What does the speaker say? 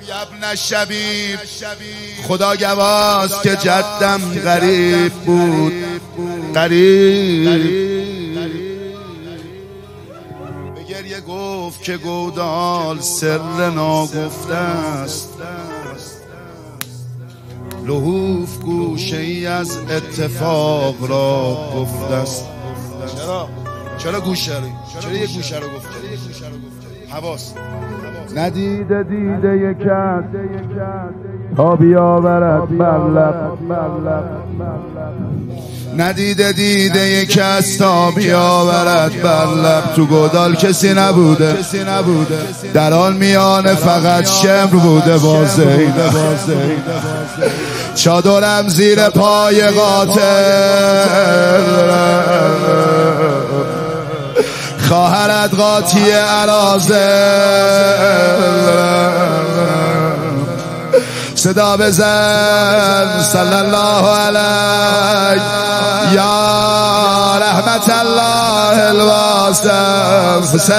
یبن شبیب خدا گواست که جدم غریب بود، غریب. به گریه گفت که گودال سر ناگفته است، لحوف گوشه ای از اتفاق را گفته است. چرا گوشه رو؟ چرا یه گوشه رو گفته؟ حواس ندیده دیده یک کس تا بیاورد بر لب، ندیده دیده یک کس تا بیاورد بر لب. تو گودال کسی نبوده، در آن میانه فقط شمر بوده با زینب. چادرم زیر پای قاتل، خواهرت قاطی اراذل. صدا بزن صلی الله علیه یا رحمت الله الواسع حسین.